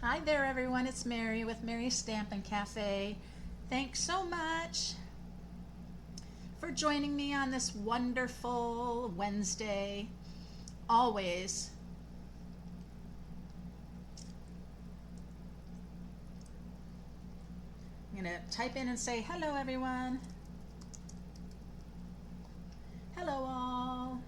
Hi there, everyone. It's Mary with Mary's Stampin' Cafe. Thanks so much for joining me on this wonderful Wednesday. Always. I'm going to type in and say hello, everyone. Hello, all.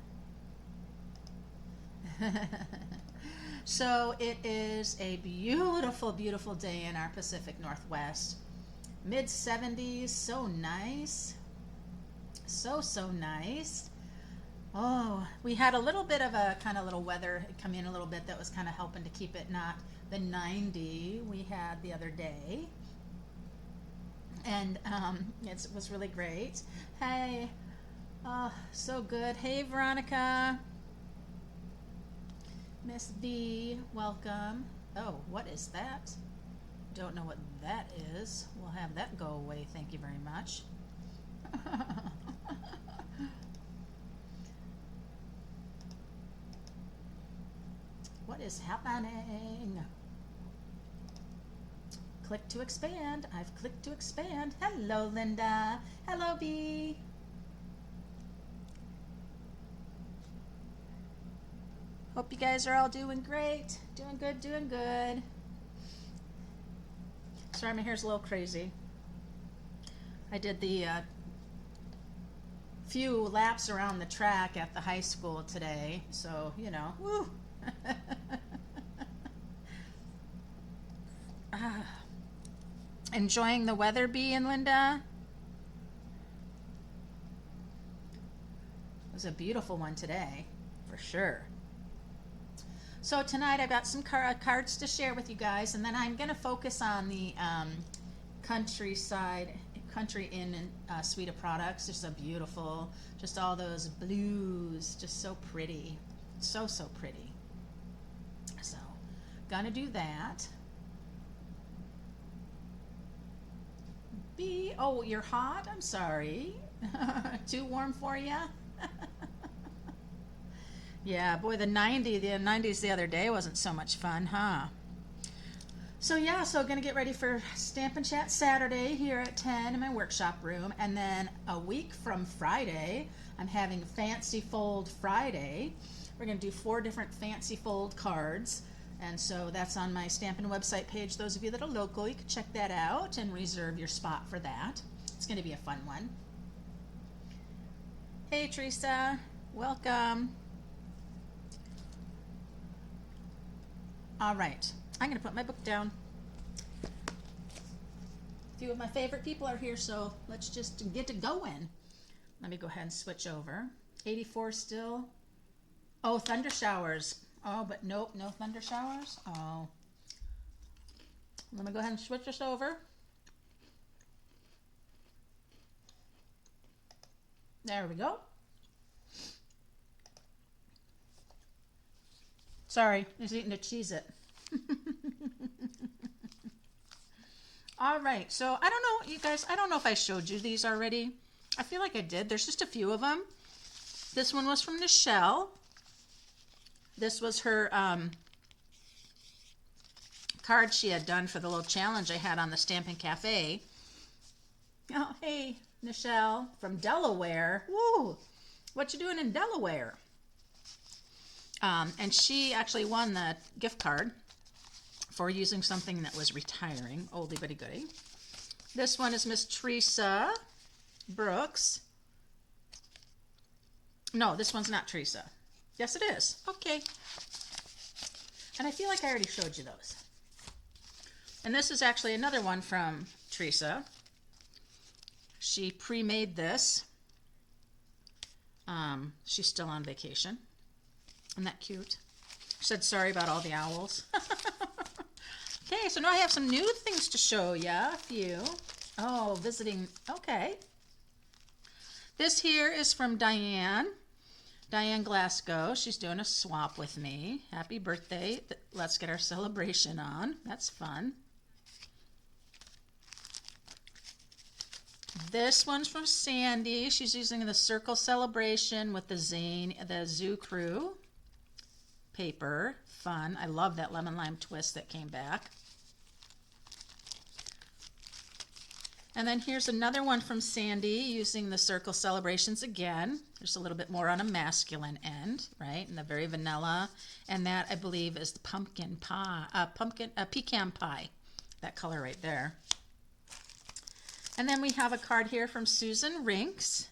So it is a beautiful, beautiful day in our Pacific Northwest. Mid 70s, so nice. So nice. Oh, we had a little bit of a kind of little weather come in a little bit that was kind of helping to keep it not the 90 we had the other day. And it was really great. Hey, oh, so good. Hey, Veronica. Miss B, welcome. Oh, what is that? Don't know what that is. We'll have that go away. Thank you very much. What is happening? Click to expand. I've clicked to expand. Hello, Linda. Hello, B. Hope you guys are all doing great. Doing good, doing good. Sorry, my hair's a little crazy. I did the few laps around the track at the high school today, so, you know, woo. Enjoying the weather, Bee and Linda? It was a beautiful one today, for sure. So tonight I've got some cards to share with you guys, and then I'm going to focus on the country inn suite of products. Just so beautiful, just all those blues, just so pretty, so pretty. So gonna do that. Oh, you're hot? I'm sorry. Too warm for you? Yeah, boy, the 90s the other day wasn't so much fun, huh? So yeah, so gonna get ready for Stampin' Chat Saturday here at 10 in my workshop room, and then a week from Friday, I'm having Fancy Fold Friday. We're gonna do 4 different Fancy Fold cards, and so that's on my Stampin' website page. Those of you that are local, you can check that out and reserve your spot for that. It's gonna be a fun one. Hey Teresa, welcome. All right, I'm gonna put my book down. A few of my favorite people are here, so let's just get it going. Let me go ahead and switch over. 84 still. Oh, thunder showers. Oh, but nope, no thunder showers. Oh. Let me go ahead and switch this over. There we go. Sorry, I was eating a Cheez-It. All right, so I don't know, you guys, I don't know if I showed you these already. I feel like I did. There's just a few of them. This one was from Nichelle. This was her card she had done for the little challenge I had on the Stampin' Cafe. Oh, hey, Nichelle from Delaware. Woo! What you doing in Delaware? And she actually won the gift card for using something that was retiring. Oldie but a goodie. This one is Miss Teresa Brooks. No, this one's not Teresa. Yes, it is. Okay. And I feel like I already showed you those. And this is actually another one from Teresa. She pre-made this. She's still on vacation. Isn't that cute? She said sorry about all the owls. Okay, so now I have some new things to show ya. A few. Oh, visiting. Okay. This here is from Diane. Diane Glasgow. She's doing a swap with me. Happy birthday. Let's get our celebration on. That's fun. This one's from Sandy. She's using the Circle Celebration with the Zoo Crew paper. Fun. I love that lemon lime twist that came back. And then here's another one from Sandy using the circle celebrations again. There's a little bit more on a masculine end, right? And the very vanilla. And that, I believe, is the pumpkin pie, pecan pie. That color right there. And then we have a card here from Susan Rinks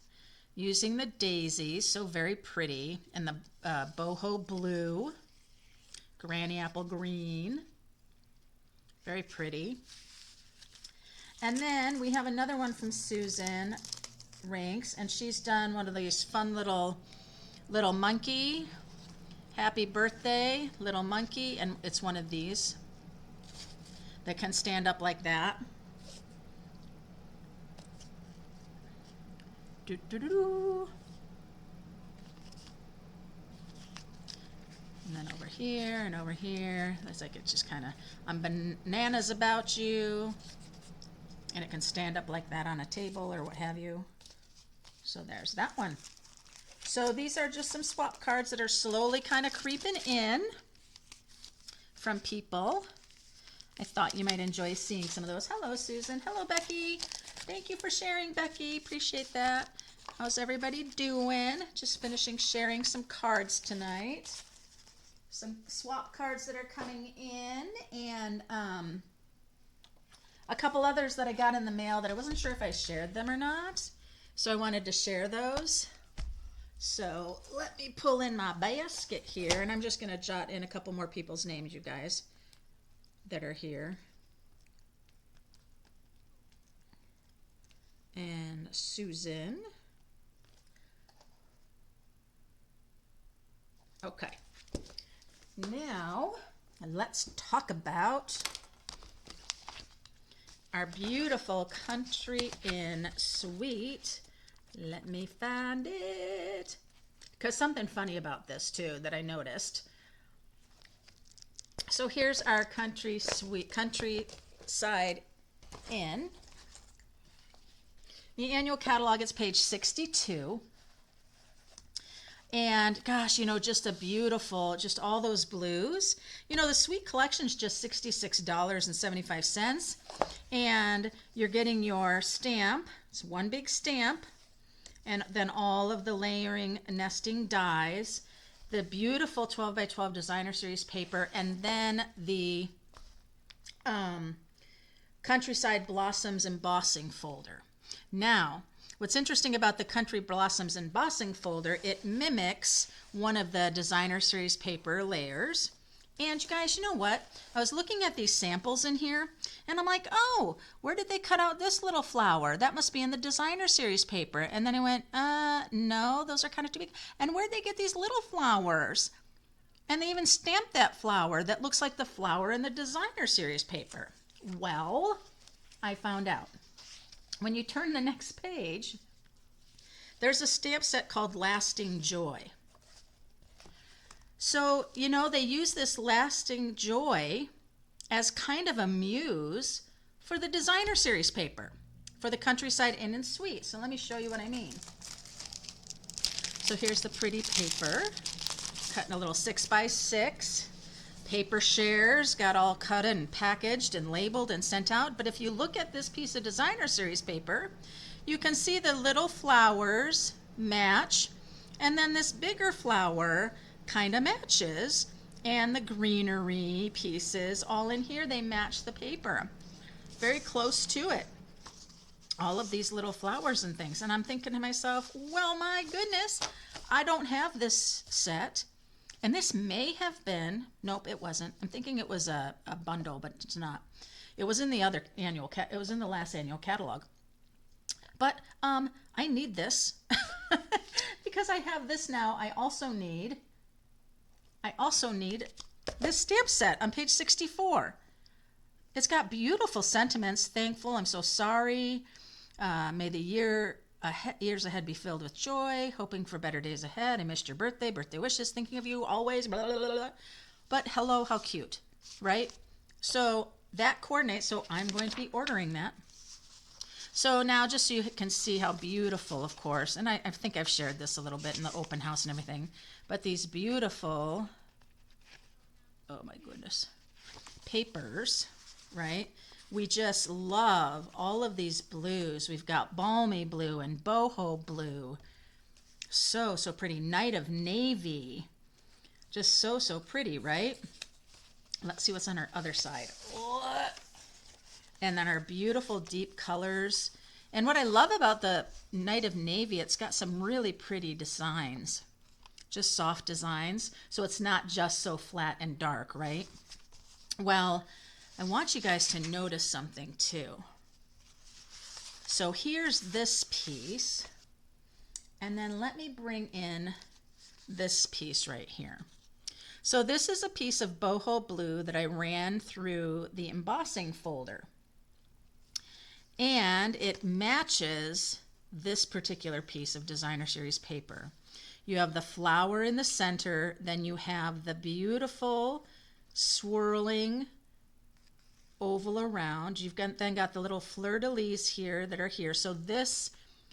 using the daisies, so very pretty, and the boho blue, granny apple green, very pretty. And then we have another one from Susan Rinks, and she's done one of these fun little monkey, happy birthday, little monkey, and it's one of these that can stand up like that. And then over here and over here, looks like it's just kind of, I'm bananas about you, and it can stand up like that on a table or what have you. So there's that one. So these are just some swap cards that are slowly kind of creeping in from people. I thought you might enjoy seeing some of those. Hello, Susan. Hello, Becky. Thank you for sharing, Becky. Appreciate that. How's everybody doing? Just finishing sharing some cards tonight. Some swap cards that are coming in, and a couple others that I got in the mail that I wasn't sure if I shared them or not. So I wanted to share those. So let me pull in my basket here, and I'm just going to jot in a couple more people's names, you guys, that are here. And Susan. Okay. Now, let's talk about our beautiful Country Inn suite. Let me find it. Because something funny about this too that I noticed. So here's our Countryside Inn. The annual catalog is page 62. And gosh, just a beautiful, just all those blues. The suite collection is just $66.75. And you're getting your stamp. It's one big stamp. And then all of the layering nesting dies. The beautiful 12 by 12 designer series paper. And then the Countryside Blossoms embossing folder. Now, what's interesting about the Country Blossoms embossing folder, it mimics one of the designer series paper layers. And you guys, you know what? I was looking at these samples in here, and I'm like, oh, where did they cut out this little flower? That must be in the designer series paper. And then I went, no, those are kind of too big. And where'd they get these little flowers? And they even stamped that flower that looks like the flower in the designer series paper. Well, I found out. When you turn the next page, there's a stamp set called Lasting Joy. So, they use this Lasting Joy as kind of a muse for the designer series paper, for the Countryside Inn and Suite. So let me show you what I mean. So here's the pretty paper, cut in a little 6x6. Paper shares got all cut and packaged and labeled and sent out. But if you look at this piece of designer series paper, you can see the little flowers match, and then this bigger flower kind of matches, and the greenery pieces all in here, they match the paper. Very close to it. All of these little flowers and things. And I'm thinking to myself, well, my goodness, I don't have this set. And this may have been, nope, it wasn't. I'm thinking it was a bundle, but it's not. It was in the other annual, it was in the last annual catalog. But I need this because I have this now. I also need this stamp set on page 64. It's got beautiful sentiments. Thankful, I'm so sorry. May the years ahead be filled with joy, hoping for better days ahead. I missed your birthday wishes, thinking of you always, blah, blah, blah, blah. But hello, how cute, right? So that coordinates, so I'm going to be ordering that. So now just so you can see how beautiful, of course, and I think I've shared this a little bit in the open house and everything, but these beautiful, oh my goodness, papers, right? We just love all of these blues. We've got balmy blue and boho blue. So pretty. Night of navy. Just so pretty, right? Let's see what's on our other side. And then our beautiful deep colors. And what I love about the Night of Navy, it's got some really pretty designs. Just soft designs. So it's not just so flat and dark, right? Well, I want you guys to notice something too. So here's this piece. And then let me bring in this piece right here. So this is a piece of boho blue that I ran through the embossing folder. And it matches this particular piece of Designer Series paper. You have the flower in the center, then you have the beautiful swirling oval around. You've then got the little fleur-de-lis here that are here. So this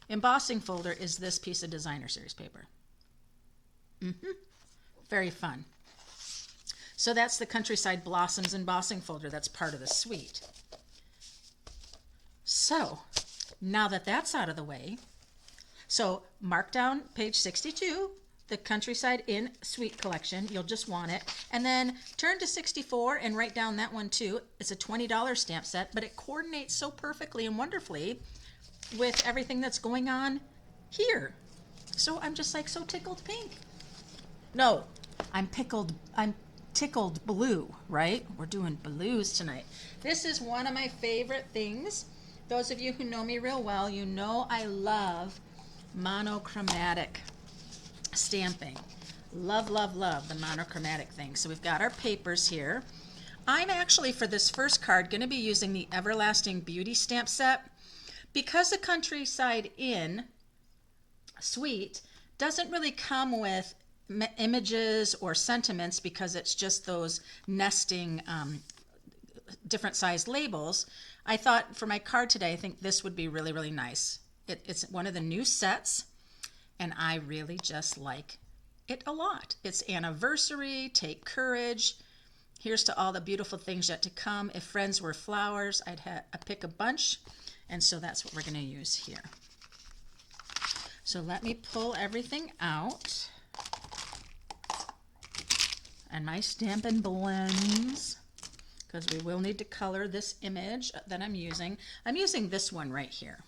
embossing folder is this piece of Designer Series paper. Very fun. So that's the Countryside Blossoms embossing folder. That's part of the suite. So now that that's out of the way, so mark down page 62, the Countryside in Suite collection. You'll just want it. And then turn to 64 and write down that one too. It's a $20 stamp set, but it coordinates so perfectly and wonderfully with everything that's going on here. So I'm just like so tickled pink. No, I'm tickled blue, right? We're doing blues tonight. This is one of my favorite things. Those of you who know me real well, you know I love monochromatic stamping. Love the monochromatic thing. So we've got our papers here. I'm actually, for this first card, going to be using the Everlasting Beauty stamp set. Because the Countryside Inn suite doesn't really come with images or sentiments because it's just those nesting different sized labels, I thought for my card today, I think this would be really nice. It's one of the new sets, and I really just like it a lot. It's anniversary, take courage. Here's to all the beautiful things yet to come. If friends were flowers, I'd pick a bunch, and so that's what we're going to use here. So let me pull everything out. And my Stampin' Blends, because we will need to color this image that I'm using. I'm using this one right here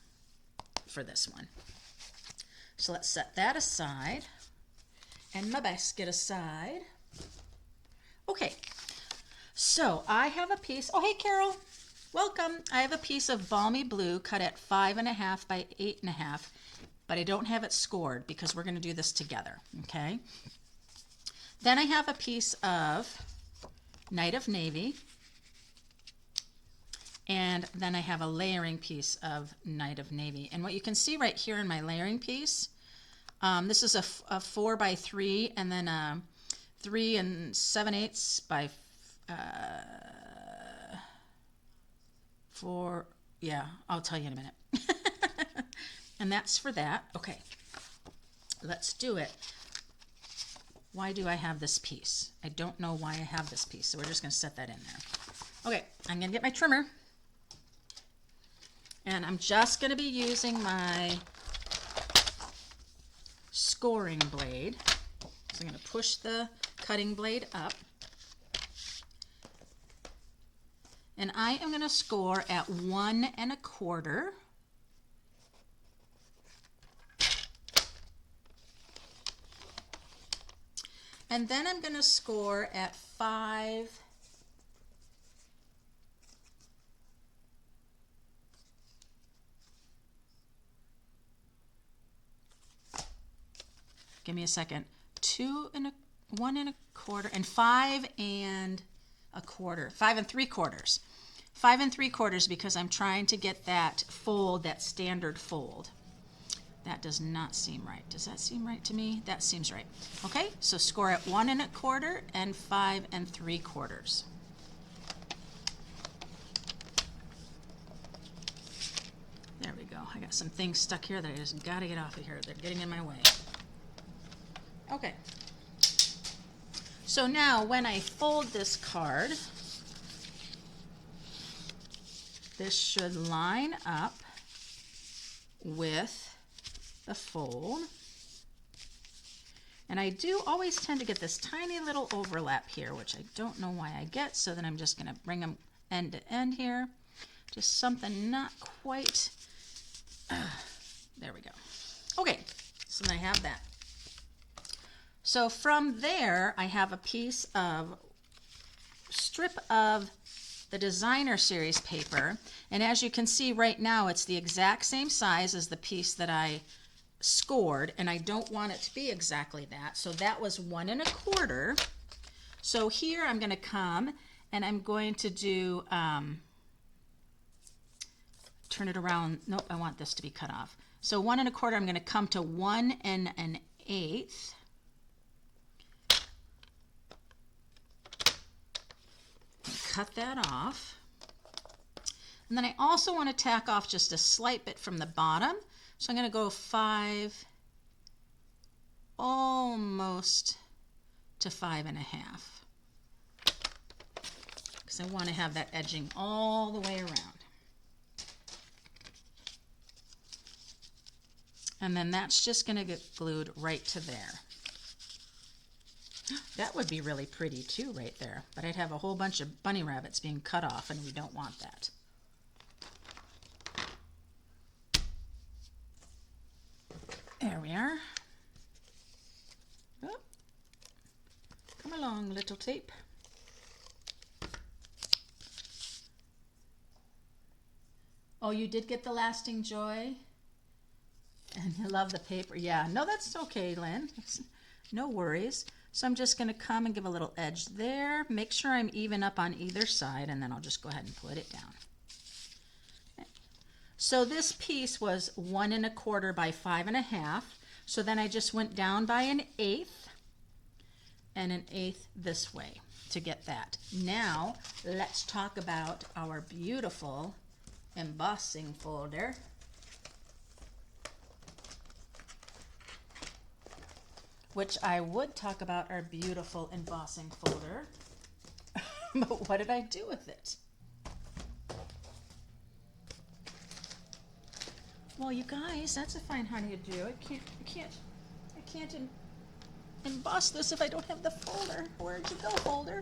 for this one. So let's set that aside and my basket aside. Okay, so I have a piece, oh hey Carol, welcome. I have a piece of balmy blue cut at 5.5 by 8.5, but I don't have it scored because we're going to do this together, okay? Then I have a piece of Night of Navy, and then I have a layering piece of Night of Navy. And what you can see right here in my layering piece, this is a 4 by 3, and then a 3 7/8 by 4. Yeah, I'll tell you in a minute. And that's for that. Okay, let's do it. Why do I have this piece? I don't know why I have this piece, so we're just going to set that in there. Okay, I'm going to get my trimmer, and I'm just going to be using my scoring blade. So I'm going to push the cutting blade up, and I am going to score at 1 1/4. And then I'm going to score at 5. Give me a second. 1 1/4, and 5 1/4. 5 3/4. 5 3/4 because I'm trying to get that fold, that standard fold. That does not seem right. Does that seem right to me? That seems right. Okay, so score at 1 1/4 and 5 3/4. There we go. I got some things stuck here that I just got to get off of here. They're getting in my way. Okay. So now when I fold this card, this should line up with the fold. And I do always tend to get this tiny little overlap here, which I don't know why I get, so then I'm just going to bring them end to end here. Just something not quite, there we go. Okay, so then I have that. So from there, I have a piece of strip of the designer series paper, and as you can see right now, it's the exact same size as the piece that I scored, and I don't want it to be exactly that. So that was 1 1/4. So here I'm going to come and I'm going to do, turn it around. Nope, I want this to be cut off. So 1 1/4, I'm going to come to 1 1/8. Cut that off. And then I also want to tack off just a slight bit from the bottom. So I'm going to go 5, almost to 5 1/2. Because I want to have that edging all the way around. And then that's just going to get glued right to there. That would be really pretty too right there. But I'd have a whole bunch of bunny rabbits being cut off, and we don't want that. There we are. Oh. Come along, little tape. Oh, you did get the lasting joy? And you love the paper. Yeah, no, that's okay, Lynn. No worries. So I'm just going to come and give a little edge there. Make sure I'm even up on either side, and then I'll just go ahead and put it down. So this piece was 1 1/4 by 5 1/2. So then I just went down by 1/8 and 1/8 this way to get that. Now let's talk about our beautiful embossing folder. Which I would talk about our beautiful embossing folder. But what did I do with it? Well, you guys, that's a fine honey to do. I can't emboss this if I don't have the folder. Where'd you go, folder?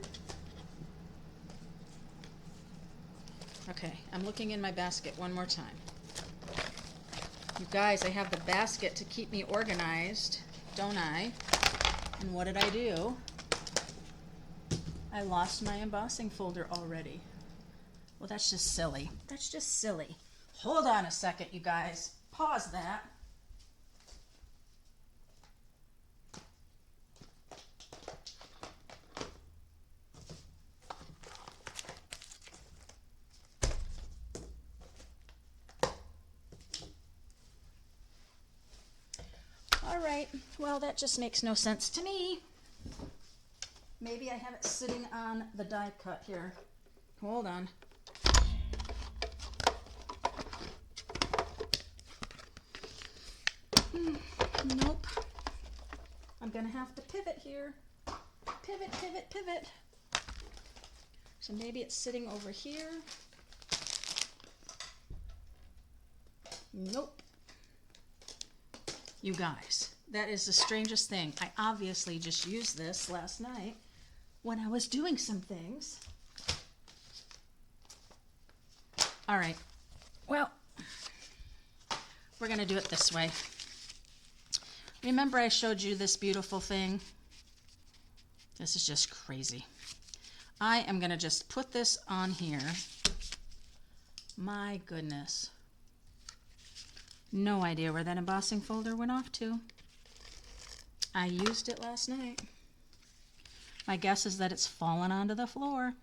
Okay, I'm looking in my basket one more time. You guys, I have the basket to keep me organized, don't I? And what did I do? I lost my embossing folder already. Well, that's just silly. That's just silly. Hold on a second, you guys. Pause that. All right, well, that just makes no sense to me. Maybe I have it sitting on the die cut here. Hold on. Nope. I'm gonna have to pivot here. Pivot, pivot, pivot. So maybe it's sitting over here. Nope. You guys, that is the strangest thing. I obviously just used this last night when I was doing some things. All right, well, we're gonna do it this way. Remember I showed you this beautiful thing? This is just crazy. I am gonna just put this on here. My goodness. No idea where that embossing folder went off to. I used it last night. My guess is that it's fallen onto the floor.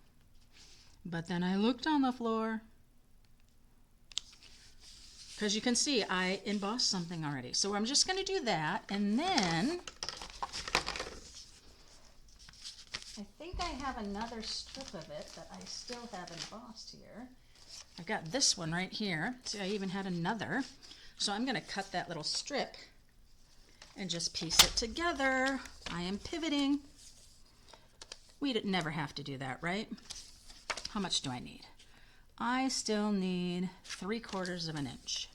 But then I looked on the floor. Because you can see I embossed something already. So I'm just going to do that. And then I think I have another strip of it that I still have embossed here. I've got this one right here. See, I even had another. So I'm going to cut that little strip and just piece it together. I am pivoting. We'd never have to do that, right? How much do I need? I still need 3/4 of an inch.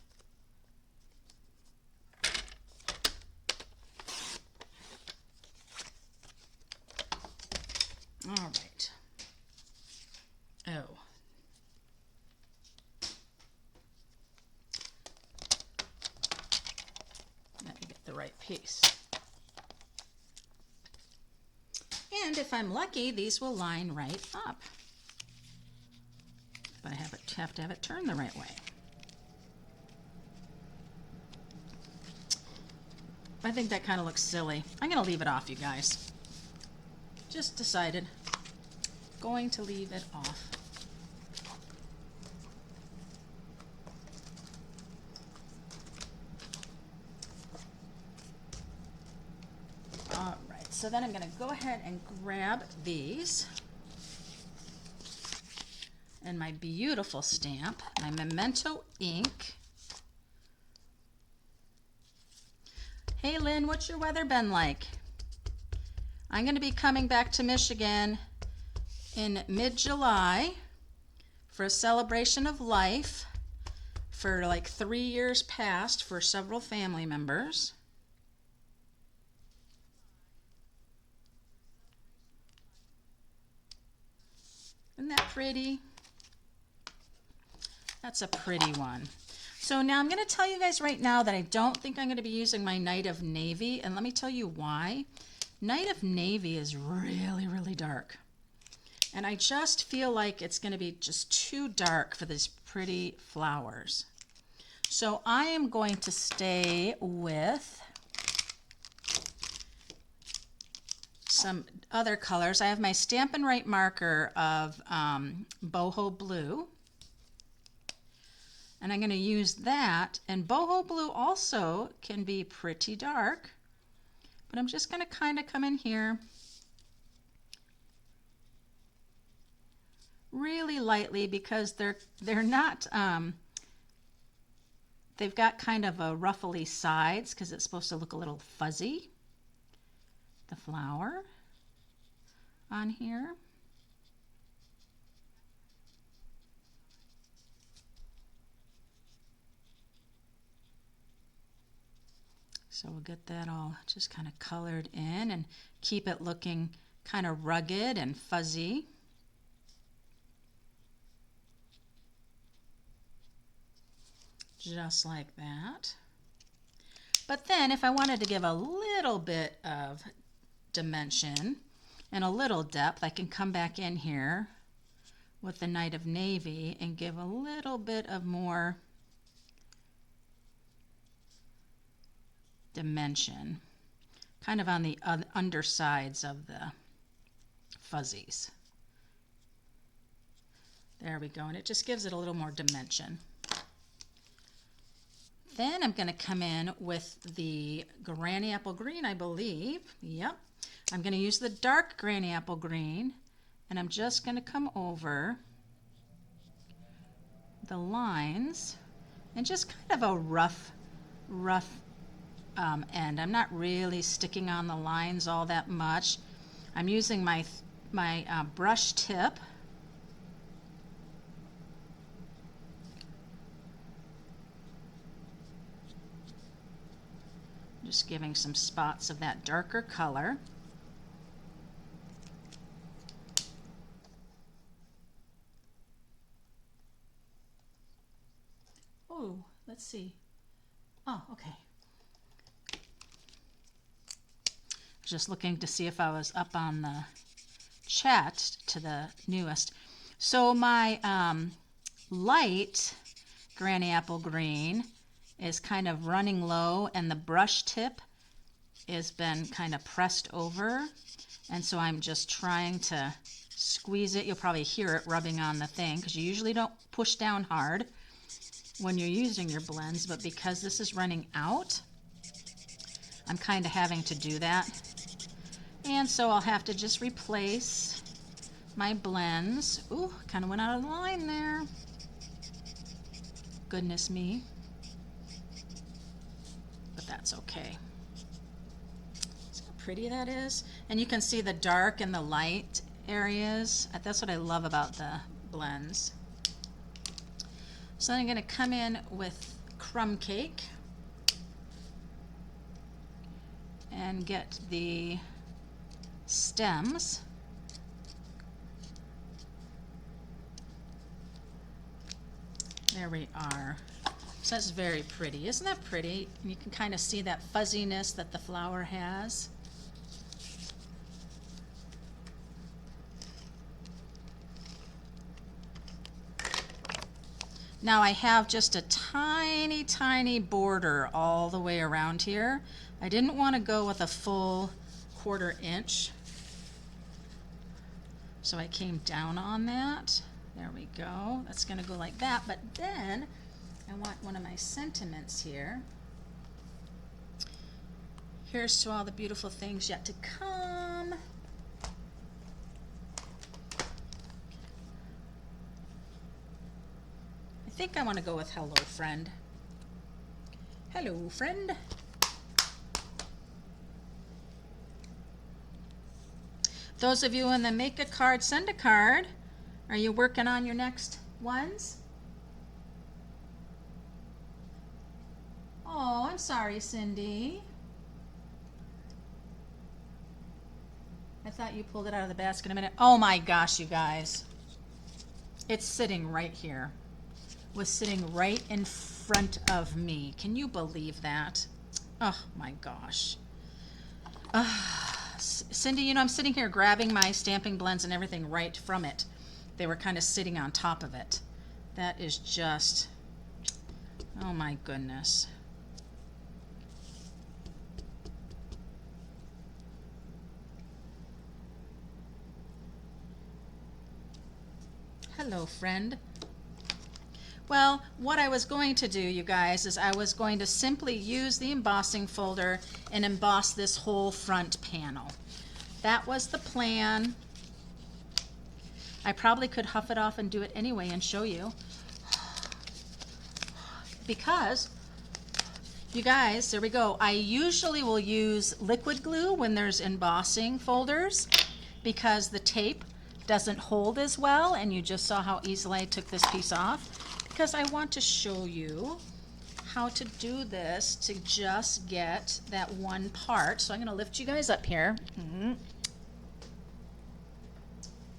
All right. Oh. Let me get the right piece. And if I'm lucky, these will line right up. But I have to have it turned the right way. I think that kind of looks silly. I'm going to leave it off, you guys. Just decided. Going to leave it off. All right, so then I'm going to go ahead and grab these and my beautiful stamp, my Memento ink. Hey Lynn, what's your weather been like? I'm going to be coming back to Michigan in mid-July for a celebration of life for like 3 years past for several family members. Isn't that pretty? That's a pretty one. So now I'm going to tell you guys right now that I don't think I'm going to be using my Night of Navy, and let me tell you why. Night of Navy is really, really dark. And I just feel like it's going to be just too dark for these pretty flowers. So I am going to stay with some other colors. I have my Stampin' Up marker of boho blue. And I'm going to use that. And boho blue also can be pretty dark. But I'm just going to kind of come in here really lightly because they're not, they've got kind of a ruffly sides because it's supposed to look a little fuzzy. The flower on here. So we'll get that all just kind of colored in and keep it looking kind of rugged and fuzzy. Just like that. But then if I wanted to give a little bit of dimension and a little depth, I can come back in here with the Night of Navy and give a little bit of more dimension, kind of on the undersides of the fuzzies. There we go, and it just gives it a little more dimension. Then I'm going to come in with the Granny Apple Green, I believe. Yep. I'm going to use the dark Granny Apple Green, and I'm just going to come over the lines and just kind of a rough end. I'm not really sticking on the lines all that much. I'm using my brush tip. Just giving some spots of that darker color. Oh, let's see. Oh, okay. Just looking to see if I was up on the chat to the newest. So my light Granny Apple Green is kind of running low, and the brush tip has been kind of pressed over, and so I'm just trying to squeeze it. You'll probably hear it rubbing on the thing because you usually don't push down hard when you're using your blends, but because this is running out, I'm kind of having to do that. And so I'll have to just replace my blends. Ooh, kind of went out of the line there. Goodness me. But that's okay. See how pretty that is? And you can see the dark and the light areas. That's what I love about the blends. So then I'm going to come in with crumb cake and get the stems. There we are. So that's very pretty. Isn't that pretty? And you can kind of see that fuzziness that the flower has. Now I have just a tiny, tiny border all the way around here. I didn't want to go with a full 1/4 inch. So I came down on that. There we go. That's going to go like that. But then I want one of my sentiments here. Here's to all the beautiful things yet to come. I think I want to go with hello, friend. Hello, friend. Those of you in the make a card, send a card. Are you working on your next ones? Oh, I'm sorry, Cindy. I thought you pulled it out of the basket a minute. Oh my gosh, you guys. It's sitting right here. Was sitting right in front of me. Can you believe that? Oh my gosh. Cindy, you know, I'm sitting here grabbing my stamping blends and everything right from it. They were kind of sitting on top of it. That is just, oh my goodness. Hello, friend. Well, what I was going to do, you guys, is I was going to simply use the embossing folder and emboss this whole front panel. That was the plan. I probably could huff it off and do it anyway and show you. Because, you guys, there we go. I usually will use liquid glue when there's embossing folders because the tape doesn't hold as well, and you just saw how easily I took this piece off. Because I want to show you how to do this to just get that one part. So I'm going to lift you guys up here.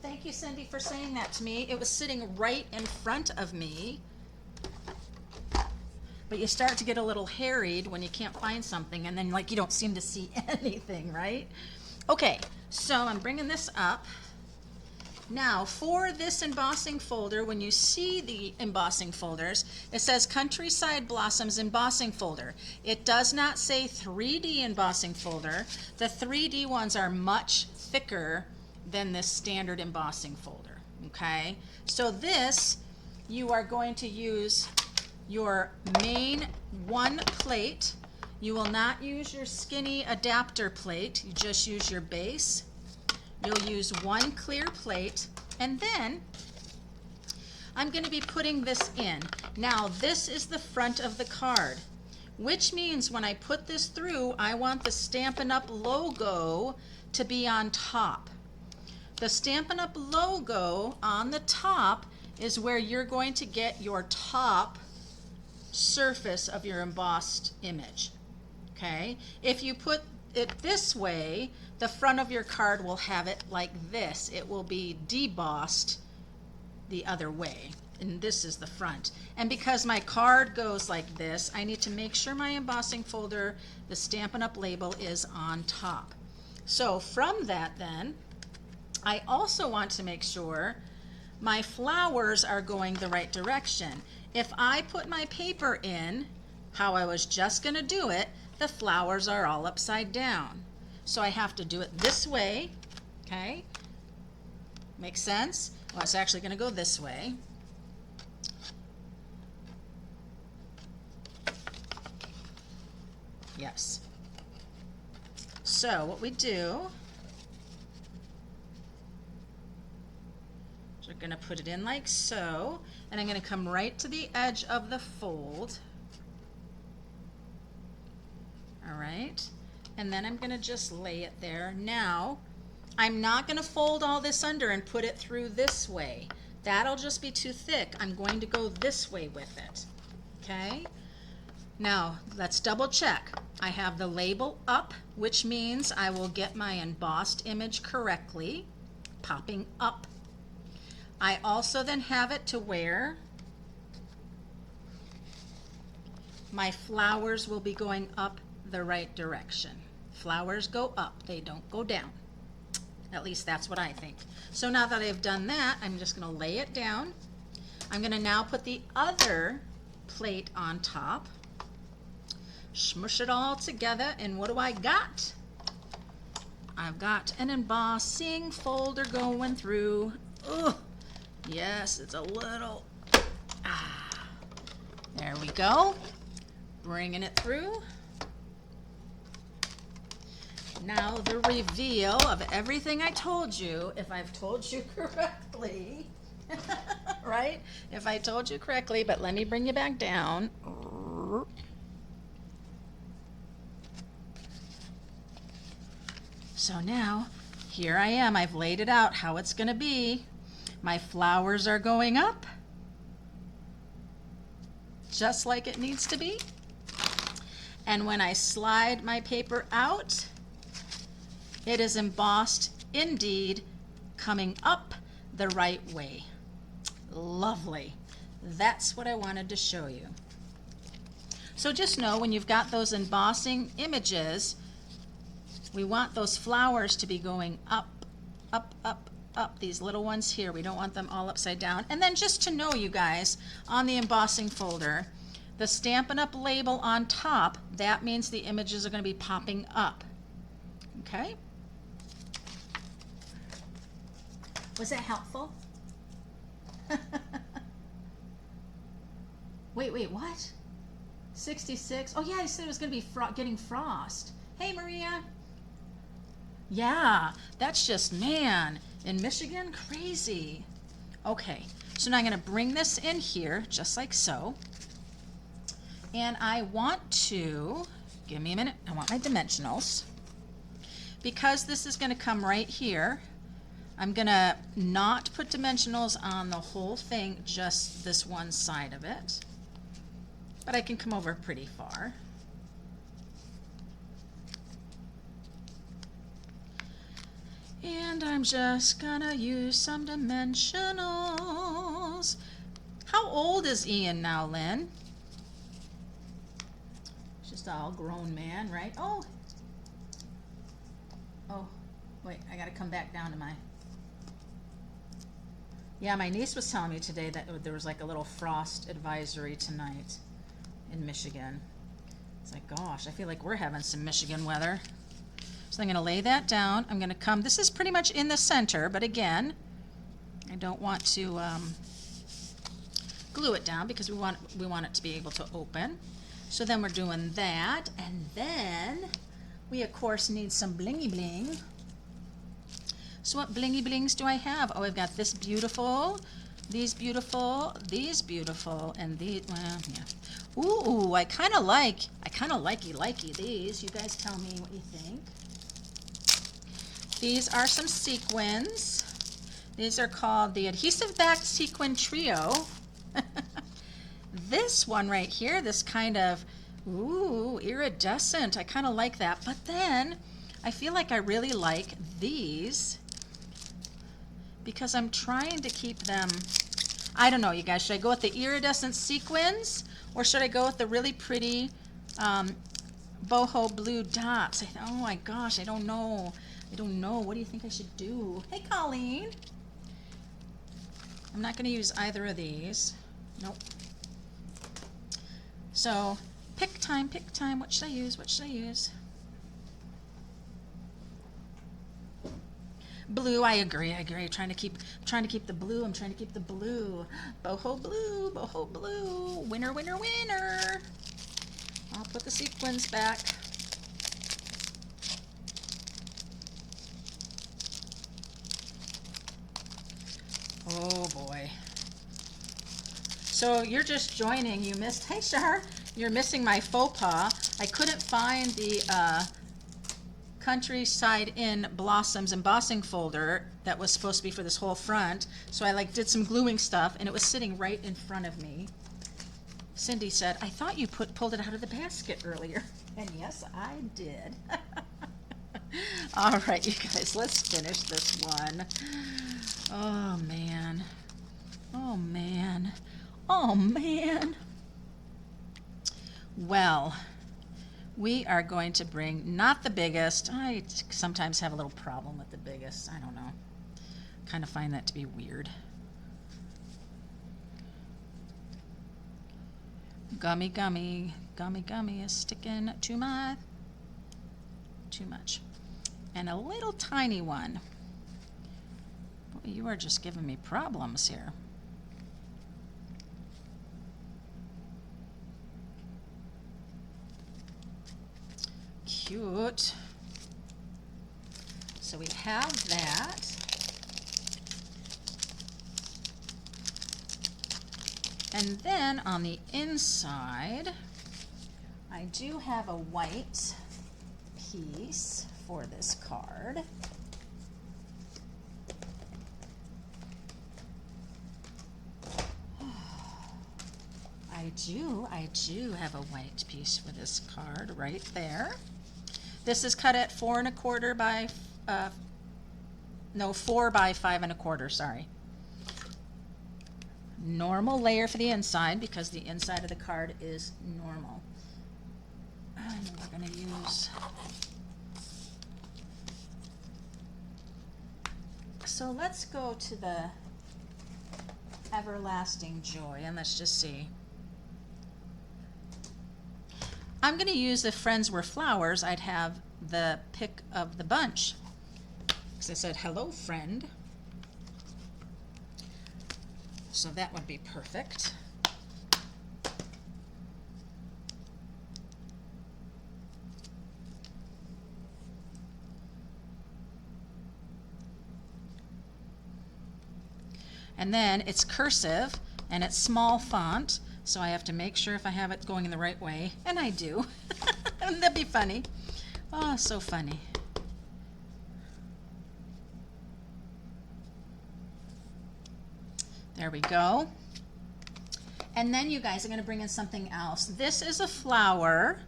Thank you, Cindy, for saying that to me. It was sitting right in front of me. But you start to get a little harried when you can't find something, and then like you don't seem to see anything, right? Okay, so I'm bringing this up. Now, for this embossing folder, when you see the embossing folders, it says Countryside Blossoms embossing folder. It does not say 3D embossing folder. The 3D ones are much thicker than this standard embossing folder, okay? So this, you are going to use your main one plate. You will not use your skinny adapter plate. You just use your base. You'll use one clear plate, and then I'm going to be putting this in. Now, this is the front of the card, which means when I put this through, I want the Stampin' Up! Logo to be on top. The Stampin' Up! Logo on the top is where you're going to get your top surface of your embossed image, okay? If you put it this way, the front of your card will have it like this. It will be debossed the other way, and this is the front. And because my card goes like this, I need to make sure my embossing folder, the Stampin' Up! Label, is on top. So from that then, I also want to make sure my flowers are going the right direction. If I put my paper in how I was just going to do it, the flowers are all upside down. So I have to do it this way, okay? Makes sense? Well, it's actually going to go this way. Yes. So what we do is we're going to put it in like so, and I'm going to come right to the edge of the fold. All right. And then I'm going to just lay it there. Now, I'm not going to fold all this under and put it through this way. That'll just be too thick. I'm going to go this way with it. Okay? Now, let's double check. I have the label up, which means I will get my embossed image correctly, popping up. I also then have it to where my flowers will be going up the right direction. Flowers go up, they don't go down. At least that's what I think. So now that I've done that, I'm just going to lay it down. I'm going to now put the other plate on top. Smush it all together, and what do I got? I've got an embossing folder going through. Oh, yes, it's a little. There we go. Bringing it through. Now the reveal of everything I told you, if I've told you correctly, right? If I told you correctly, but let me bring you back down. So now, here I am. I've laid it out how it's going to be. My flowers are going up, just like it needs to be. And when I slide my paper out, it is embossed indeed, coming up the right way. Lovely. That's what I wanted to show you. So just know when you've got those embossing images, we want those flowers to be going up, up, up, up. These little ones here, we don't want them all upside down. And then just to know, you guys, on the embossing folder, the Stampin' Up label on top, that means the images are going to be popping up. Okay? Was that helpful? Wait, what? 66? Oh yeah, I said it was going to be getting frost. Hey, Maria. Yeah, that's just, man, in Michigan, crazy. Okay, so now I'm going to bring this in here, just like so. And I want to, give me a minute, I want my dimensionals. Because this is going to come right here, I'm going to not put dimensionals on the whole thing, just this one side of it. But I can come over pretty far. And I'm just gonna use some dimensionals. How old is Ian now, Lynn? He's just all grown man, right? Oh, wait, I gotta come back down to my... Yeah, my niece was telling me today that there was like a little frost advisory tonight in Michigan. It's like, gosh, I feel like we're having some Michigan weather. So I'm going to lay that down. I'm going to come, this is pretty much in the center, but again, I don't want to glue it down because we want it to be able to open. So then we're doing that, and then we of course need some blingy bling. So what blingy blings do I have? Oh, I've got this beautiful, these beautiful, these beautiful, and these, well, yeah. Ooh, I kind of likey these. You guys tell me what you think. These are some sequins. These are called the Adhesive Back Sequin Trio. This one right here, this kind of, ooh, iridescent. I kind of like that. But then I feel like I really like these because I'm trying to keep them, I don't know, you guys, should I go with the iridescent sequins or should I go with the really pretty boho blue dots? Oh my gosh, I don't know. What do you think I should do? Hey, Colleen. I'm not going to use either of these. Nope. So, pick time. What should I use? Blue, I agree. Trying to keep the blue. I'm trying to keep the blue. Boho blue. Winner. I'll put the sequins back. Oh boy. So you're just joining. You missed. Hey, Shar. You're missing my faux pas. I couldn't find the Countryside Inn Blossoms embossing folder that was supposed to be for this whole front. So I like did some gluing stuff and it was sitting right in front of me. Cindy said, I thought you pulled it out of the basket earlier. And yes, I did. All right, you guys, let's finish this one. Oh, man. Oh, man. Oh, man. Well, we are going to bring, not the biggest. I sometimes have a little problem with the biggest. I don't know. Kind of find that to be weird. Gummy is sticking to my, too much. And a little tiny one. Boy, you are just giving me problems here. Cute. So we have that. And then on the inside, I do have a white piece for this card. I do have a white piece for this card right there. This is cut at 4 1/4 by, 4 by 5 1/4, sorry. Normal layer for the inside because the inside of the card is normal. And we're going to use, so let's go to the Everlasting Joy and let's just see. I'm going to use if friends were flowers, I'd have the pick of the bunch. Because I said, hello, friend. So that would be perfect. And then it's cursive and it's small font, so I have to make sure if I have it going in the right way, and I do. Wouldn't that be funny? Oh, so funny. There we go. And then you guys are going to bring in something else. This is a flower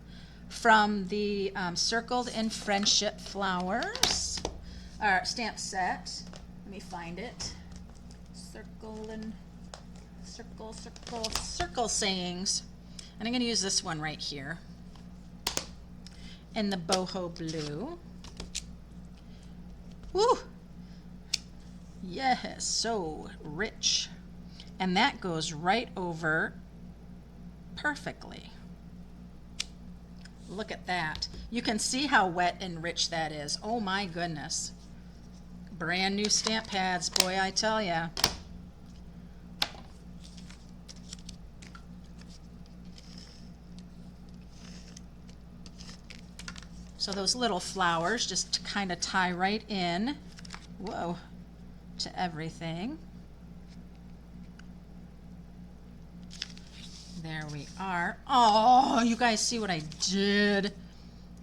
from the Circled in Friendship Flowers, or stamp set. Let me find it. Circle sayings. And I'm going to use this one right here in the boho blue. Woo! Yes, so rich. And that goes right over perfectly. Look at that. You can see how wet and rich that is. Oh my goodness. Brand new stamp pads, boy, I tell ya. So those little flowers just kind of tie right in, whoa, to everything. There we are. Oh, you guys see what I did?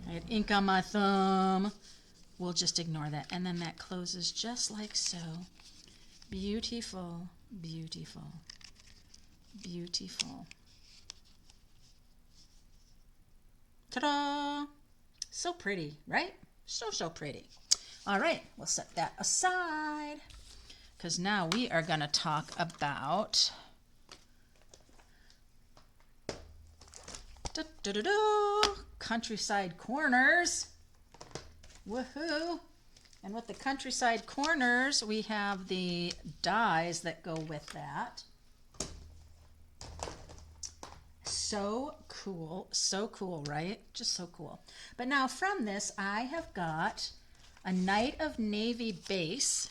I had ink on my thumb. We'll just ignore that. And then that closes just like so. Beautiful, beautiful, beautiful. Ta-da! So pretty, right? So pretty. All right, we'll set that aside because now we are going to talk about Countryside Corners. Woohoo! And with the Countryside Corners, we have the dies that go with that. So cool, right? Just so cool. But now from this, I have got a Night of Navy base.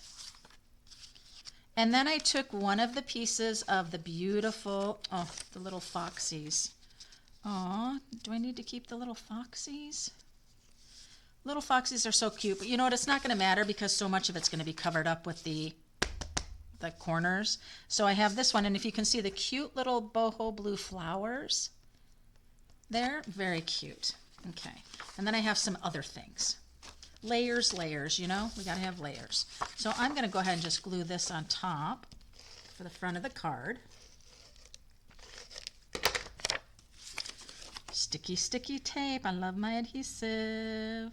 And then I took one of the pieces of the beautiful, oh, the little foxies. Aw, do I need to keep the little foxies? Little foxies are so cute, but you know what? It's not going to matter because so much of it's going to be covered up with the corners. So I have this one, and if you can see the cute little boho blue flowers there, very cute. Okay, and then I have some other things. layers, layers, you know? We gotta have layers. So I'm gonna go ahead and just glue this on top for the front of the card. Sticky, sticky tape. I love my adhesive.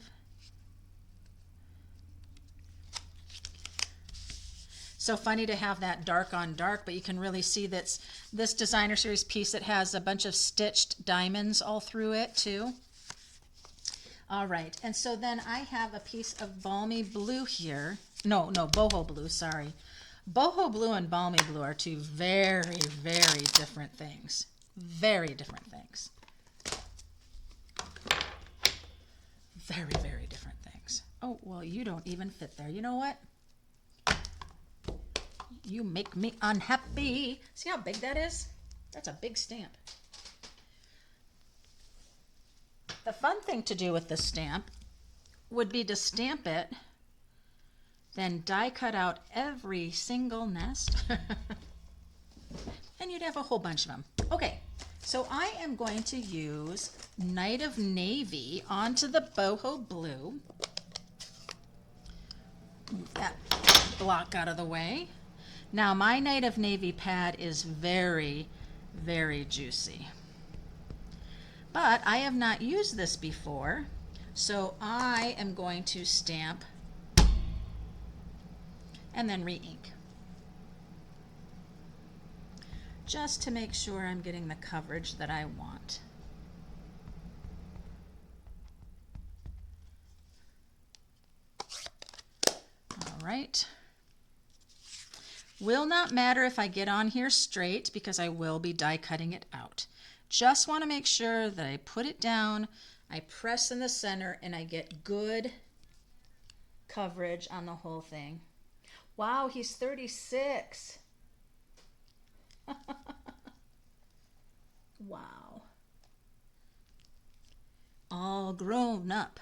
So funny to have that dark on dark, but you can really see that's this designer series piece that has a bunch of stitched diamonds all through it too. All right, and so then I have a piece of balmy blue here. No, boho blue, sorry. Boho blue and balmy blue are two very, very different things. Very different things. Very, very different things. Oh, well, you don't even fit there. You know what? You make me unhappy. See how big that is? That's a big stamp. The fun thing to do with this stamp would be to stamp it, then die cut out every single nest, and you'd have a whole bunch of them. Okay, so I am going to use Night of Navy onto the boho blue. Move that block out of the way. Now my Night of Navy pad is very, very juicy. But I have not used this before, so I am going to stamp and then re-ink. Just to make sure I'm getting the coverage that I want. All right. Will not matter if I get on here straight because I will be die cutting it out. Just want to make sure that I put it down, I press in the center, and I get good coverage on the whole thing. Wow, he's 36. Wow. All grown up.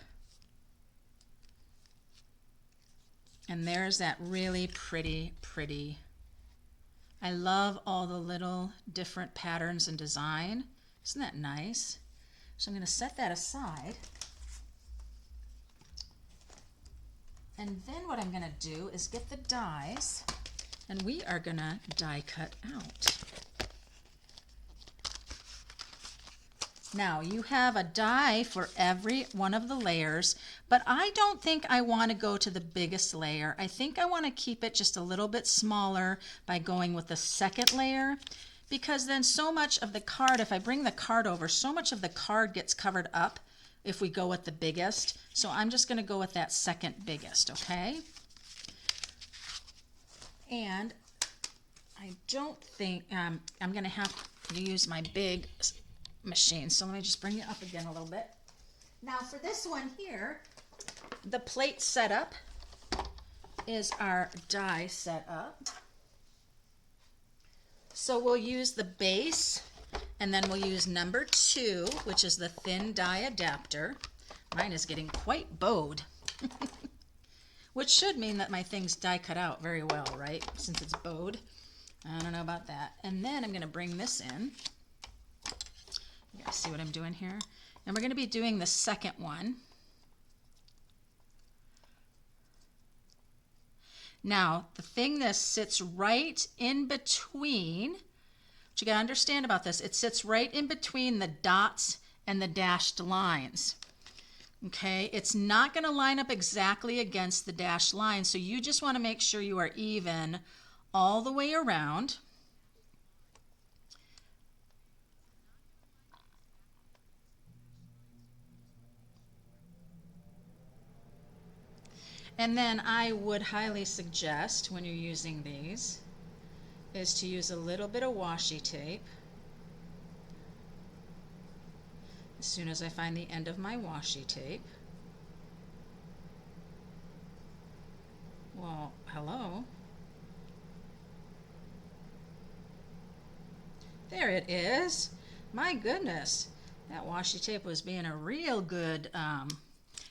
And there's that really pretty, pretty. I love all the little different patterns and design. Isn't that nice? So I'm going to set that aside. And then what I'm going to do is get the dies, and we are going to die cut out. Now you have a die for every one of the layers, but I don't think I want to go to the biggest layer. I think I want to keep it just a little bit smaller by going with the second layer, because then so much of the card, if I bring the card over, so much of the card gets covered up if we go with the biggest. So I'm just going to go with that second biggest, okay? And I don't think I'm going to have to use my big machine. So let me just bring it up again a little bit. Now for this one here, the plate setup is our die setup. So we'll use the base, and then we'll use number 2, which is the thin die adapter. Mine is getting quite bowed, which should mean that my thing's die cut out very well, right? Since it's bowed. I don't know about that. And then I'm going to bring this in. You guys see what I'm doing here? And we're going to be doing the second one. Now, the thing that sits right in between, what you got to understand about this, it sits right in between the dots and the dashed lines. Okay, it's not going to line up exactly against the dashed line, so you just want to make sure you are even all the way around. And then I would highly suggest, when you're using these, is to use a little bit of washi tape. As soon as I find the end of my washi tape. Well, hello. There it is. My goodness, that washi tape was being a real good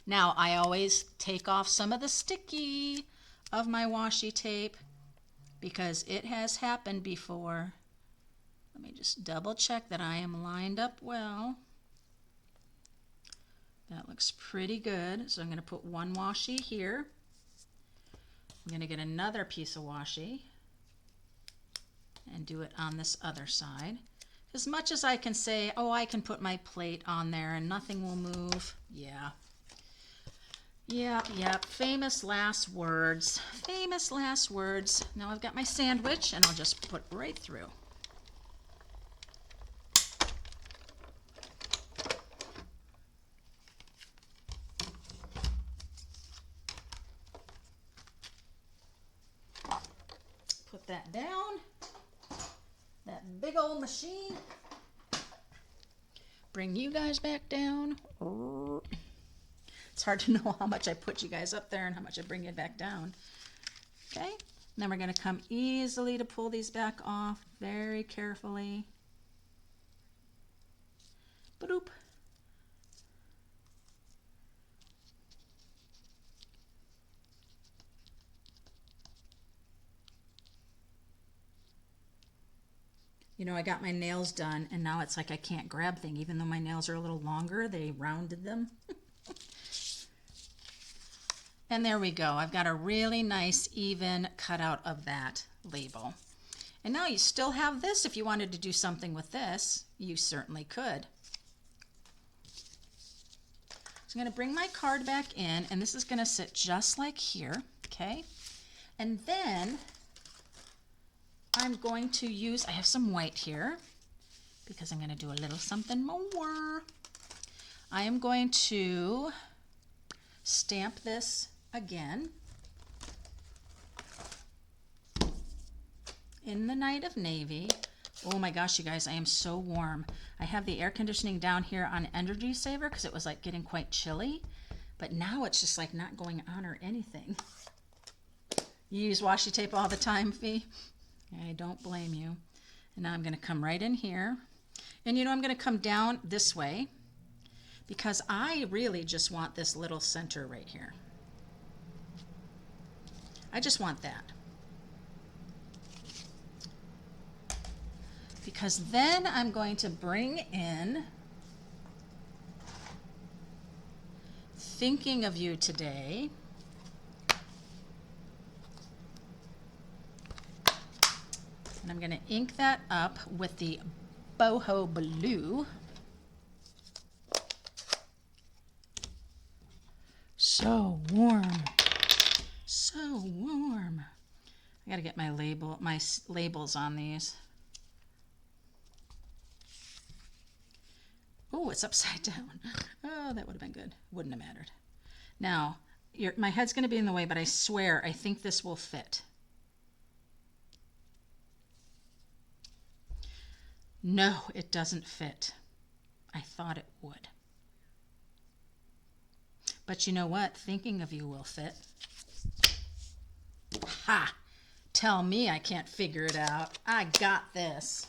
now, I always take off some of the sticky of my washi tape because it has happened before. Let me just double check that I am lined up well. That looks pretty good. So I'm going to put one washi here. I'm going to get another piece of washi and do it on this other side. As much as I can say, oh, I can put my plate on there and nothing will move. Yeah. Yep. Famous last words. Famous last words. Now I've got my sandwich and I'll just put right through. Put that down. That big old machine. Bring you guys back down. It's hard to know how much I put you guys up there and how much I bring you back down. Okay, then we're going to come easily to pull these back off very carefully. Boop. You know, I got my nails done and now it's like I can't grab things. Even though my nails are a little longer, they rounded them. And there we go. I've got a really nice even cutout of that label. And now you still have this. If you wanted to do something with this, you certainly could. So I'm going to bring my card back in, and this is going to sit just like here, okay? And then I'm going to use, I have some white here because I'm going to do a little something more. I am going to stamp this again in the Night of Navy. Oh my gosh, you guys, I am so warm. I have the air conditioning down here on Energy Saver because it was like getting quite chilly, but now it's just like not going on or anything. You use washi tape all the time, Fee? I don't blame you. And now I'm going to come right in here. And you know, I'm going to come down this way because I really just want this little center right here. I just want that. Because then I'm going to bring in Thinking of You Today. And I'm going to ink that up with the boho blue. So warm. So warm. I got to get my labels on these. Oh, it's upside down. Oh, that would have been good. Wouldn't have mattered. Now, my head's going to be in the way, but I swear I think this will fit. No, it doesn't fit. I thought it would. But you know what? Thinking of You will fit. Ha! Tell me I can't figure it out. I got this.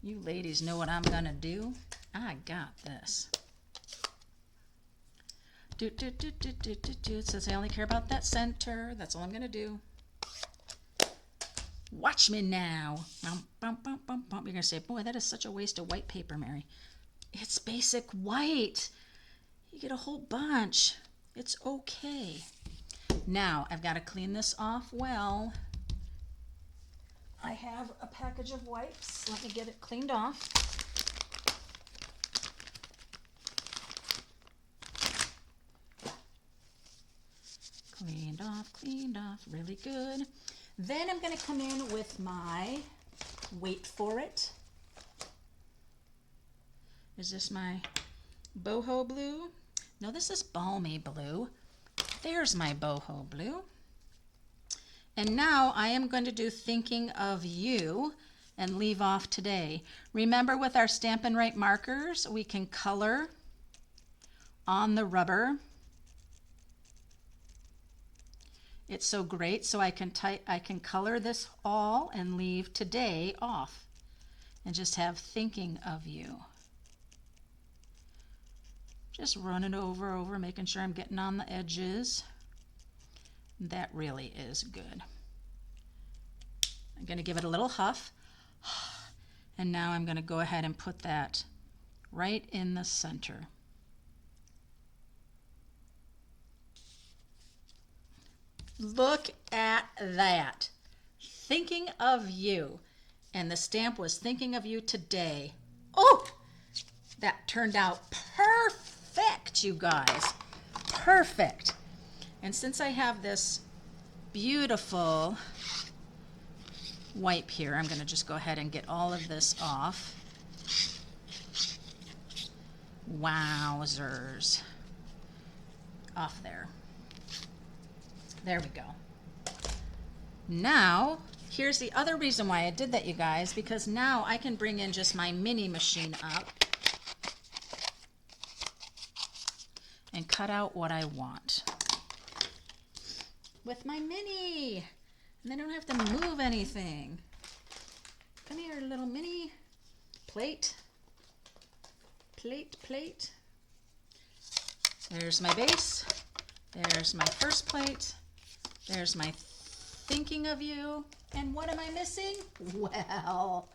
You ladies know what I'm gonna do. I got this. It says I only care about that center. That's all I'm gonna do. Watch me now. You're gonna say, boy, that is such a waste of white paper, Mary. It's basic white. You get a whole bunch. It's okay. Now I've got to clean this off well. I have a package of wipes. Let me get it cleaned off. Cleaned off, really good. Then I'm going to come in with my, wait for it. Is this my boho blue? No, this is balmy blue. There's my boho blue. And now I am going to do Thinking of You and leave off Today. Remember, with our Stampin' Right markers, we can color on the rubber. It's so great, so I can color this all and leave Today off and just have Thinking of You. Just run it over, making sure I'm getting on the edges. That really is good. I'm going to give it a little huff. And now I'm going to go ahead and put that right in the center. Look at that. Thinking of you. And the stamp was thinking of you today. Oh, that turned out perfect, you guys. Perfect. And since I have this beautiful wipe here, I'm going to just go ahead and get all of this off. Wowzers. Off there. There we go. Now, here's the other reason why I did that, you guys, because now I can bring in just my mini machine up and cut out what I want with my mini. And then I don't have to move anything. Come here, little mini plate. Plate. There's my base. There's my first plate. There's my thinking of you. And what am I missing? Well,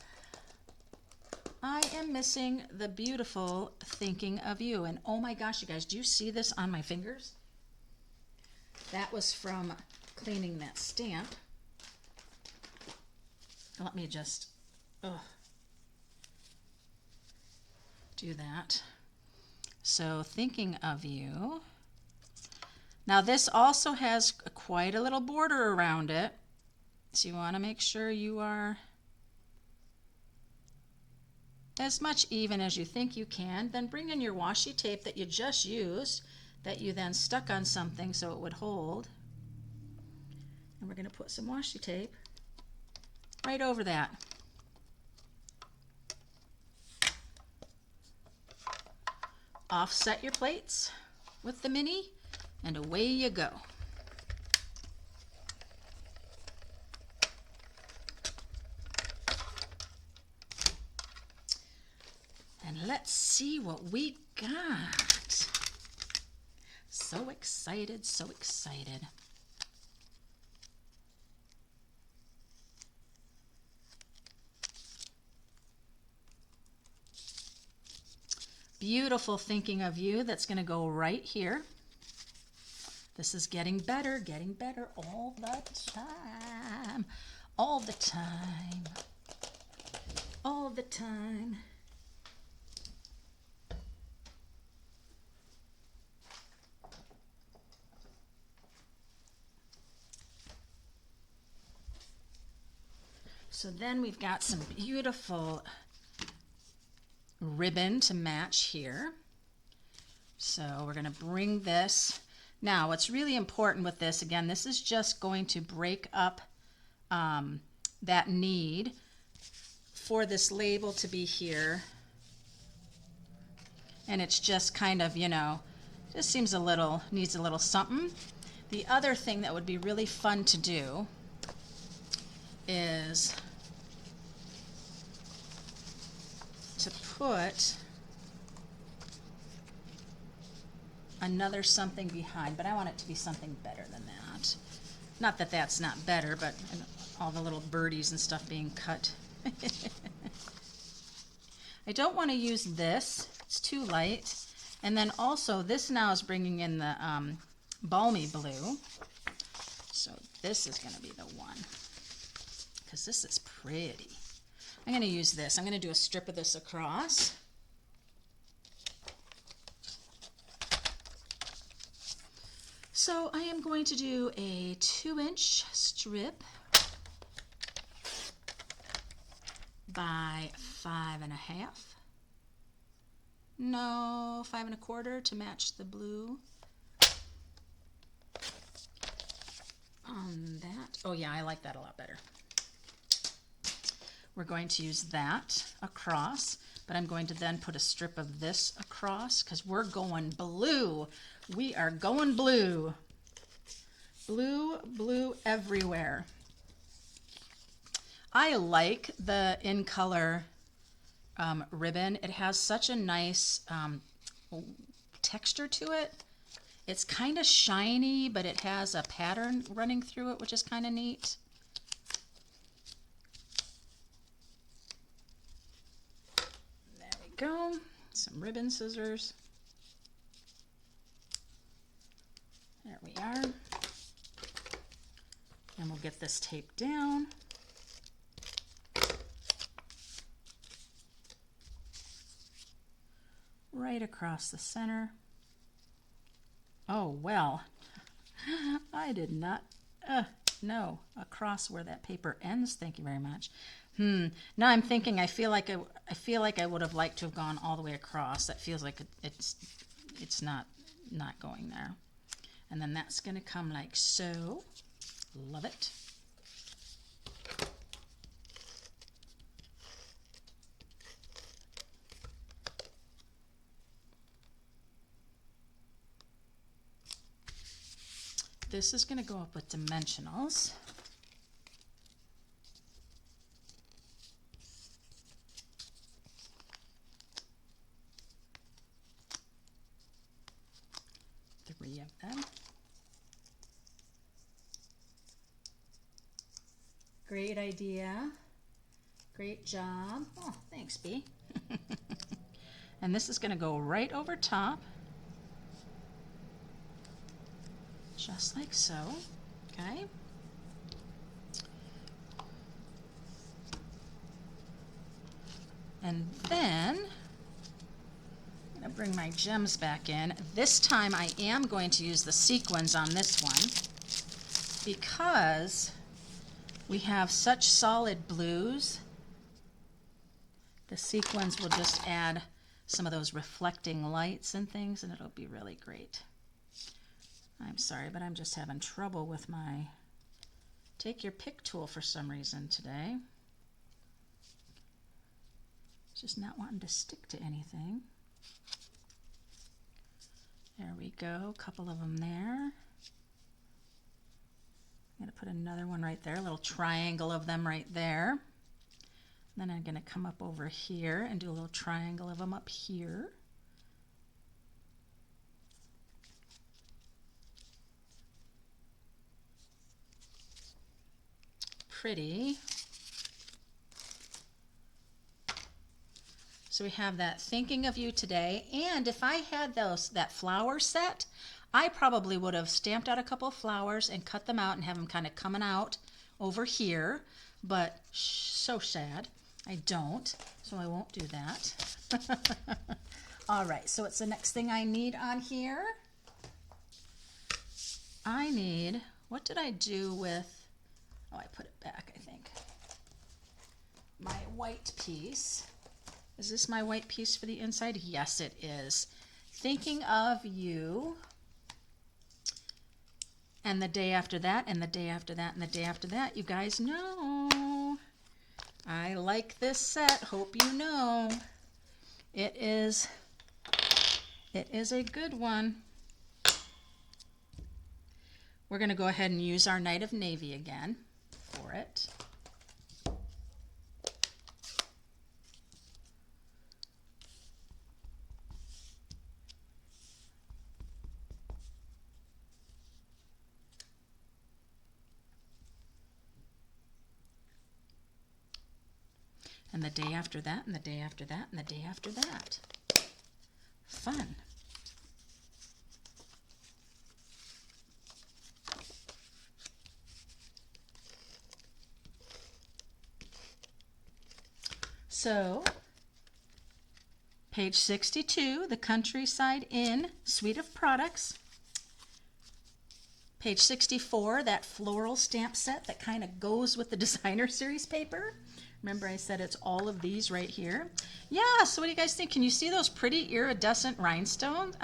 I am missing the beautiful thinking of you. And oh my gosh, you guys, do you see this on my fingers? That was from cleaning that stamp. Let me just do that. So thinking of you. Now this also has quite a little border around it. So you want to make sure you are as much even as you think you can. Then bring in your washi tape that you just used, that you then stuck on something so it would hold. And we're going to put some washi tape right over that. Offset your plates with the mini, and away you go. And let's see what we got. So excited, so excited. Beautiful thinking of you that's going to go right here. This is getting better all the time. All the time. All the time. So then we've got some beautiful ribbon to match here. So we're going to bring this. Now what's really important with this, again, this is just going to break up that need for this label to be here. And it's just kind of, you know, just seems a little, needs a little something. The other thing that would be really fun to do is to put another something behind, but I want it to be something better than that. Not that that's not better, but all the little birdies and stuff being cut. I don't want to use this. It's too light. And then also this now is bringing in the balmy blue. So this is going to be the one, because this is pretty. I'm going to use this. I'm going to do a strip of this across. So I am going to do a 2-inch strip by 5.5. No, 5 1/4 to match the blue. On that. Oh yeah, I like that a lot better. We're going to use that across, but I'm going to then put a strip of this across because we're going blue. We are going blue. Blue, blue everywhere. I like the in color ribbon. It has such a nice texture to it. It's kind of shiny, but it has a pattern running through it, which is kind of neat. There we go. Some ribbon scissors. There we are. we'll get this taped down. Right across the center. Oh, well, I did not, no, across where that paper ends. Thank you very much. Now I'm thinking, I feel like I would have liked to have gone all the way across. That feels like it's not going there. And then that's going to come like so. Love it. This is going to go up with dimensionals. Three of them. Great idea. Great job. Oh, thanks, B. And this is going to go right over top. Just like so, okay? And then I'm going to bring my gems back in. This time I am going to use the sequins on this one because we have such solid blues. The sequins will just add some of those reflecting lights and things, and it'll be really great. I'm sorry, but I'm just having trouble with my take your pick tool for some reason today. Just not wanting to stick to anything. There we go, a couple of them there. I'm going to put another one right there, a little triangle of them right there. Then I'm going to come up over here and do a little triangle of them up here. Pretty. So we have that thinking of you today, and if I had that flower set, I probably would have stamped out a couple of flowers and cut them out and have them kind of coming out over here, but so sad I don't, so I won't do that. All right, so what's the next thing I need on here? I need, what did I do with, oh, I put it back, I think. My white piece. Is this my white piece for the inside? Yes, it is. Thinking of you. And the day after that, and the day after that, and the day after that. You guys know I like this set. Hope you know. It is a good one. We're going to go ahead and use our Night of Navy again for it. And the day after that, and the day after that, and the day after that. Fun. So, page 62, the Countryside Inn suite of products. Page 64, that floral stamp set that kind of goes with the designer series paper. Remember I said it's all of these right here. Yeah, so what do you guys think? Can you see those pretty iridescent rhinestones?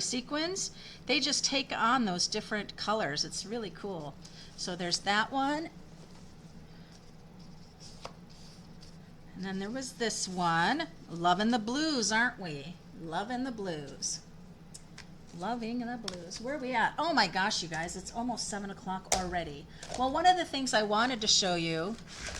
Sequins? They just take on those different colors. It's really cool. So there's that one. And then there was this one. Loving the blues, aren't we? Loving the blues. Loving the blues. Where are we at? Oh my gosh, you guys, it's almost 7 o'clock already. Well, one of the things I wanted to show you,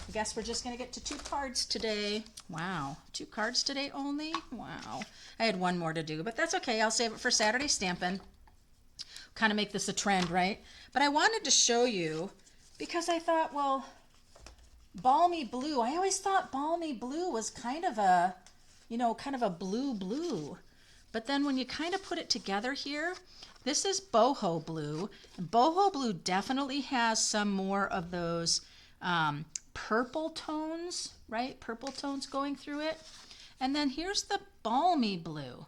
I guess we're just going to get to 2 cards today. Wow, 2 cards today only? Wow. I had one more to do, but that's okay. I'll save it for Saturday Stampin'. Kind of make this a trend, right? But I wanted to show you because I thought, well, balmy blue. I always thought balmy blue was kind of a, you know, kind of a blue. But then when you kind of put it together here, This is boho blue. And boho blue definitely has some more of those purple tones, right? Purple tones going through it. And then here's the balmy blue.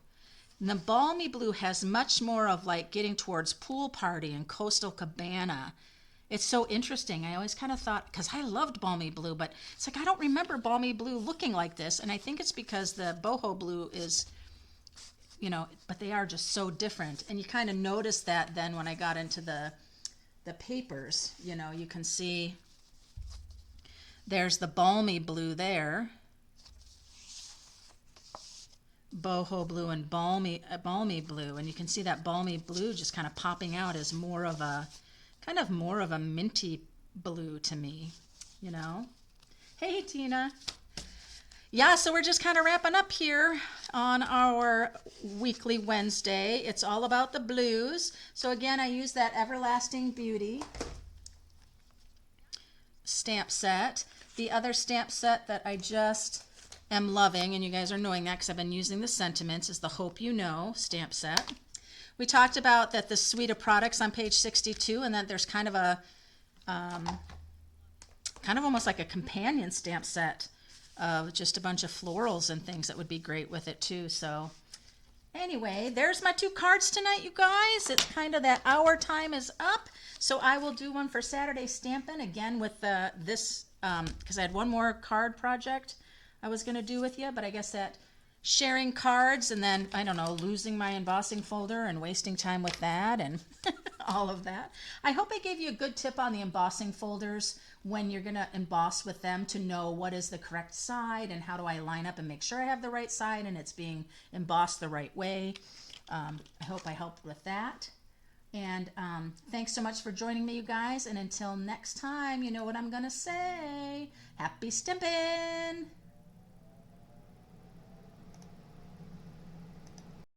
And the balmy blue has much more of like getting towards pool party and coastal cabana. It's so interesting. I always kind of thought, because I loved balmy blue, but it's like I don't remember balmy blue looking like this. And I think it's because the boho blue is, you know, but they are just so different. And you kind of notice that then when I got into the papers, you know, you can see there's the balmy blue there. Boho blue and balmy blue. And you can see that balmy blue just kind of popping out as more of a, kind of more of a minty blue to me, you know. Hey, Tina. Yeah, so we're just kind of wrapping up here on our weekly Wednesday. It's all about the blues. So again, I use that Everlasting Beauty stamp set. The other stamp set that I just am loving, and you guys are knowing that because I've been using the sentiments, is the Hope You Know stamp set. We talked about that the suite of products on page 62, and that there's kind of a, kind of almost like a companion stamp set of just a bunch of florals and things that would be great with it too. So anyway, there's my 2 cards tonight, you guys. It's kind of that hour time is up. So I will do one for Saturday Stampin' again with this, because I had one more card project I was going to do with you, but I guess that sharing cards and then, I don't know, losing my embossing folder and wasting time with that and all of that. I hope I gave you a good tip on the embossing folders when you're going to emboss with them, to know what is the correct side and how do I line up and make sure I have the right side and it's being embossed the right way. I hope I helped with that. And thanks so much for joining me, you guys. And until next time, you know what I'm going to say. Happy stampin'!